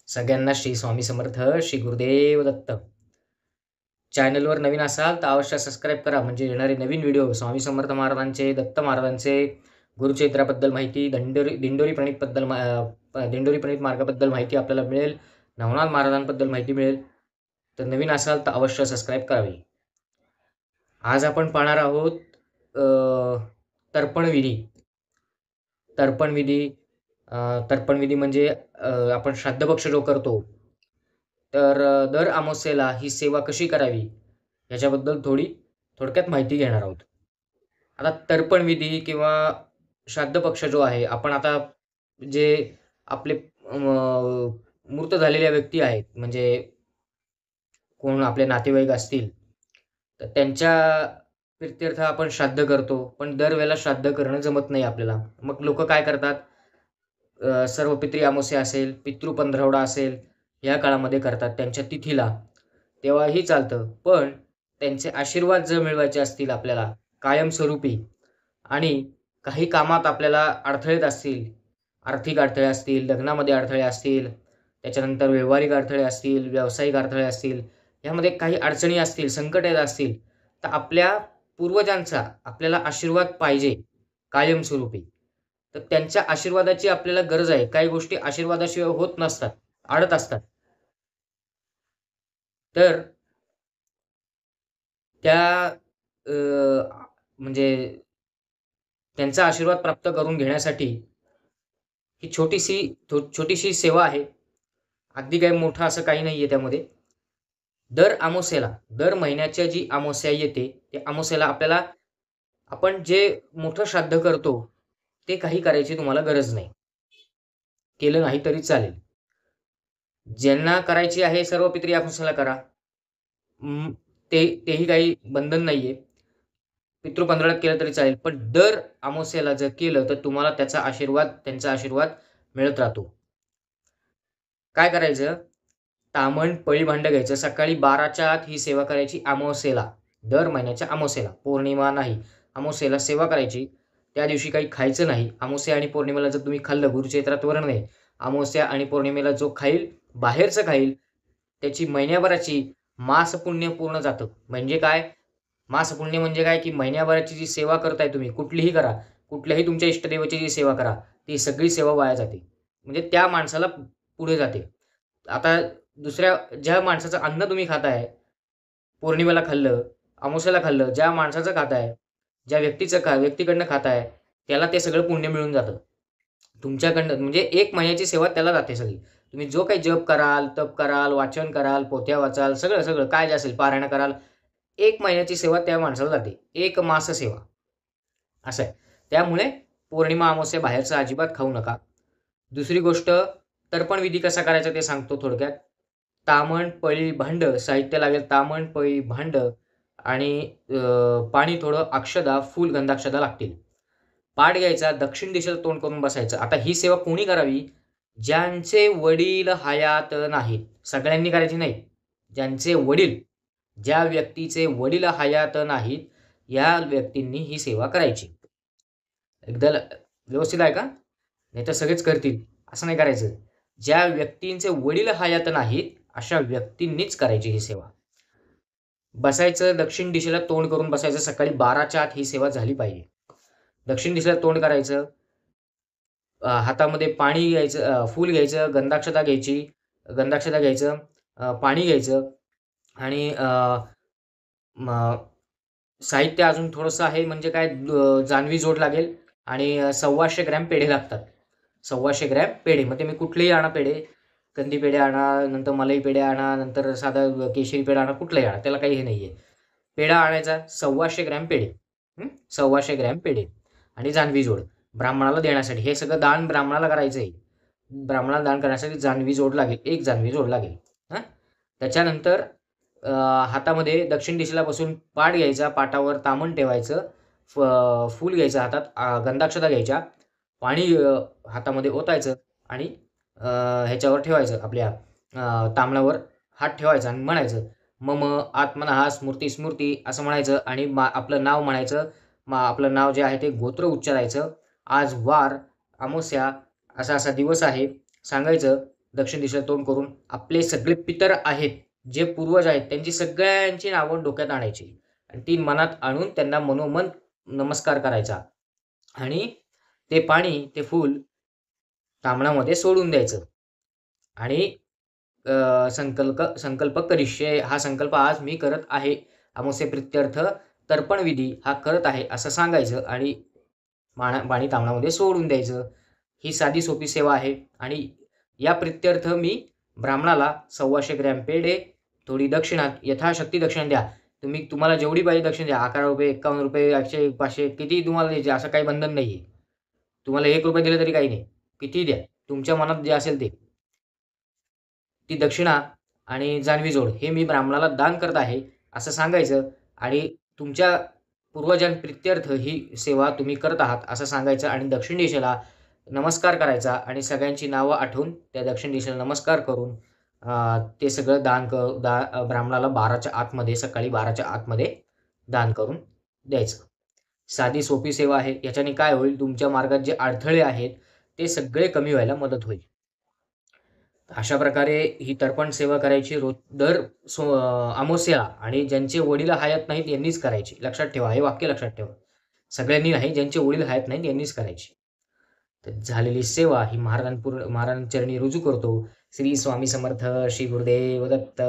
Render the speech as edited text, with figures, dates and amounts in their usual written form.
सगळ्यांना श्री स्वामी समर्थ, श्री गुरुदेव दत्त. चॅनलवर नवीन असाल तर अवश्य सबस्क्राईब करा, म्हणजे येणारे नवीन व्हिडिओ स्वामी समर्थ महाराजांचे, दत्त महाराजांचे, गुरुचरित्राबद्दल माहिती, दिंडोरी प्रणित मार्गाबद्दल माहिती आपल्याला मिळेल, नवनाथ महाराजांबद्दल माहिती मिळेल. तर नवीन असाल तर अवश्य सबस्क्राईब करावे. आज आपण पाहणार आहोत तर्पणविधी. तर्पणविधी तर्पणविधी म्हणजे आपण श्राद्धभक्ष जो करतो, तर दर अमावास्येला ही सेवा कशी करावी याच्याबद्दल थोडक्यात माहिती घेणार आहोत. आता तर्पणविधी किंवा श्राद्धपक्ष जो आहे, आपण आता जे आपले मृत झालेल्या व्यक्ती आहेत, म्हणजे कोण आपले नातेवाईक असतील, तर त्यांच्या प्रित्यर्थ आपण श्राद्ध करतो. पण दरवेळेला श्राद्ध करणं जमत नाही आपल्याला. मग लोकं काय करतात, सर्व पितरी अमावस्या असेल, पितृ पंधरवडा असेल, या काळामध्ये करतात त्यांच्या तिथीला. तेव्हाही चालतं. पण त्यांचे आशीर्वाद जर मिळवायचे असतील आपल्याला कायमस्वरूपी, आणि काही कामात आपल्याला अडथळे येत असतील, आर्थिक अडथळे असतील, लग्नामध्ये अडथळे असतील, त्याच्यानंतर व्यावहारिक अडथळे असतील, व्यावसायिक अडथळे असतील, यामध्ये काही अडचणी असतील, संकट येत असतील, तर आपल्या पूर्वजांचा आपल्याला आशीर्वाद पाहिजे कायमस्वरूपी. तर त्यांच्या आशीर्वादाची आपल्याला गरज आहे. काही गोष्टी आशीर्वादाशिवाय होत नसतात, अडत असतात. तर त्या म्हणजे त्यांचा आशीर्वाद प्राप्त करून घेण्यासाठी ही छोटीशी सेवा आहे. अगदी काही मोठं असं काही नाहीये त्यामध्ये. दर अमावास्येला, दर महिन्याच्या जी अमावास्या येते, त्या अमावास्येला आपण जे मोठं श्राद्ध करतो, ते काही करायची तुम्हाला गरज नाही. केलं नाही तरी चालेल. ज्यांना करायची आहे सर्व पितरी अमावस्येला करा. तेही काही बंधन नाहीये. पितृ पंधरवड्यात केलं तरी चालेल. पण दर अमावस्येला जर केलं तर तुम्हाला त्यांचा आशीर्वाद मिळत राहतो. काय करायचं? ताम्हण, पळी, भांडं घ्यायचं. सकाळी 12च्या आत ही सेवा करायची अमावस्येला. दर महिन्याच्या अमावस्येला, पौर्णिमा नाही. अमावस्येला सेवा करायची. त्या दिवशी काही खायचं नाही. अमावस्या आणि पौर्णिमेला जर तुम्ही खाल्लं, गुरुचरित्रात वर्णन आहे, अमावस्या आणि पौर्णिमेला जो खाईल, बाहेरचं खाईल, त्याची महिन्याभराची मासपुण्य पूर्ण जातं. म्हणजे काय? मासपुण्य म्हणजे काय, की महिन्याभराची जी सेवा करताय तुम्ही, कुठलीही करा, कुठल्याही तुमच्या इष्टदेवाची जी सेवा करा, ती सगळी सेवा वाया जाते. म्हणजे त्या माणसाला पुढे जाते. आता दुसऱ्या ज्या माणसाचं अन्न तुम्ही खाताय, पौर्णिमेला खाल्लं, अमावस्येला खाल्लं, ज्या माणसाचं खाताय, ज्या व्यक्तीकडनं खाताय, त्याला ते सगळं पुण्य मिळून जातं. तुमच्याकडनं म्हणजे 1 महिन्याची सेवा त्याला जाते सगळी. तुम्ही जो काही जप कराल, तप कराल, वाचन कराल, पोथ्या वाचाल, सगळं काय जे असेल, पारायण कराल, 1 महिन्याची सेवा त्या माणसाला जाते. 1 मास सेवा, असं आहे. त्यामुळे पौर्णिमा, अमावस्या बाहेरचं अजिबात खाऊ नका. दुसरी गोष्ट, तर्पणविधी कसा करायचा ते सांगतो थोडक्यात. ताम्हण, पळी, भांडं साहित्य लागेल. ताम्हण, पळी, भांडं आणि पाणी थोडं, अक्षदा, फूल, गंधाक्षदा लागतील. पाठ घ्यायचा, दक्षिण दिशेला तोंड करून बसायचं. आता ही सेवा कोणी करावी? ज्यांचे वडील हयात नाहीत. सगळ्यांनी करायची नाही. ज्या व्यक्तीचे वडील हयात नाहीत, या व्यक्तींनी ही सेवा करायची. एकदा व्यवस्थित आहे का? नाहीतर सगळेच करतील, असं नाही करायचं. ज्या व्यक्तींचे वडील हयात नाहीत, अशा व्यक्तींनीच करायची ही सेवा. बसायचं, दक्षिण दिशेला तोंड करून बसायचं. सकाळी 12च्या आत ही सेवा झाली पाहिजे. दक्षिण दिशेला तोंड करायचं. हातामध्ये पाणी घ्यायचं, फूल घ्यायचं, गंधाक्षता घ्यायचं, पाणी घ्यायचं आणि साहित्य अजून थोडंसं आहे. म्हणजे काय, जानवी जोड लागेल आणि 125 ग्रॅम पेढे लागतात. 125 ग्रॅम पेढे. मग ते मी कुठलेही आणा पेढे, कंदी पेढे आणा, नंतर मलाई पेढे आणा, नंतर साधा केशरी पेढा आणा, कुठलाही आणा, त्याला काही हे नाहीये. पेढा आणायचा, 125 ग्रॅम पेढे, 125 ग्रॅम पेढे आणि जानवी जोड ब्राह्मणाला देण्यासाठी. हे सगळं दान ब्राह्मणाला करायचं आहे. ब्राह्मणाला दान करण्यासाठी जानवी जोड लागेल, 1 जानवी जोड लागेल. त्याच्यानंतर हातामध्ये दक्षिण दिशेला बसून पाठ घ्यायचा, पाटावर ताम्हण ठेवायचं, फूल घ्यायचं हातात, गंधाक्षता घ्यायच्या, पाणी हातामध्ये ओतायचं आणि ह्याच्यावर ठेवायचं, आपल्या ताम्हणावर हात ठेवायचा आणि म्हणायचं, मम आत्मनः स्मृती स्मृती असं म्हणायचं आणि आपलं नाव म्हणायचं. आपलं नाव जे आहे ते गोत्र उच्चारायचं. आज वार, अमावस्या, असा असा दिवस आहे सांगायचं. दक्षिण दिशेला तोंड करून आपले सगळे पितर आहेत, जे पूर्वज आहेत, त्यांची सगळ्यांची नावं डोक्यात आणायची आणि ती मनात आणून त्यांना मनोमन नमस्कार करायचा आणि ते पाणी, ते फूल ताम्हणामध्ये सोडून द्यायचं आणि संकल्प करिष्ये, हा संकल्प आज मी करत आहे. अमावास्ये प्रित्यर्थ तर्पण विधी हा करत आहे, असं सांगायचं आणि पाणी ताम्हणामध्ये सोडून द्यायचं. ही साधी सोपी सेवा आहे आणि या प्रित्यर्थ मी ब्राह्मणाला 125 ग्रॅम पेढे, थोडी दक्षिणा, यथाशक्ती दक्षिणा द्या. तुम्हाला जेवढी पाहिजे दक्षिणा द्या. ₹11, ₹51, 100, 500 कितीही तुम्हाला द्यायचे, असं काही बंधन नाहीये. तुम्हाला ₹1 दिले तरी काही नाही. कितीही द्या. तुमच्या मनात जे असेल ते. ती दक्षिणा आणि जानवी जोड हे मी ब्राह्मणाला दान करत आहे, असं सांगायचं आणि तुमच्या पूर्वजांप्रित्यर्थ ही सेवा तुम्ही करत आहात, असं सांगायचं आणि दक्षिण दिशेला नमस्कार करायचा आणि सगळ्यांची नावं आठवून त्या दक्षिण दिशेला नमस्कार करून ते सगळं ब्राह्मणाला 12च्या आतमध्ये, सकाळी 12च्या आतमध्ये दान करून द्यायचं. साधी सोपी सेवा आहे. याच्याने काय होईल, तुमच्या मार्गात जे अडथळे आहेत, ते सगळे कमी व्हायला मदत होईल. अशा प्रकारे ही तर्पण सेवा करायची दर अमावास्येला आणि ज्यांचे वडील हयात नाहीत यांनीच करायची. लक्षात ठेवा, हे वाक्य लक्षात ठेवा. सगळ्यांनी नाही, ज्यांचे वडील हयात नाहीत यांनीच करायची. तर झालेली सेवा ही महाराजांचरणी रुजू करतो. श्री स्वामी समर्थ, श्री गुरुदेव दत्त.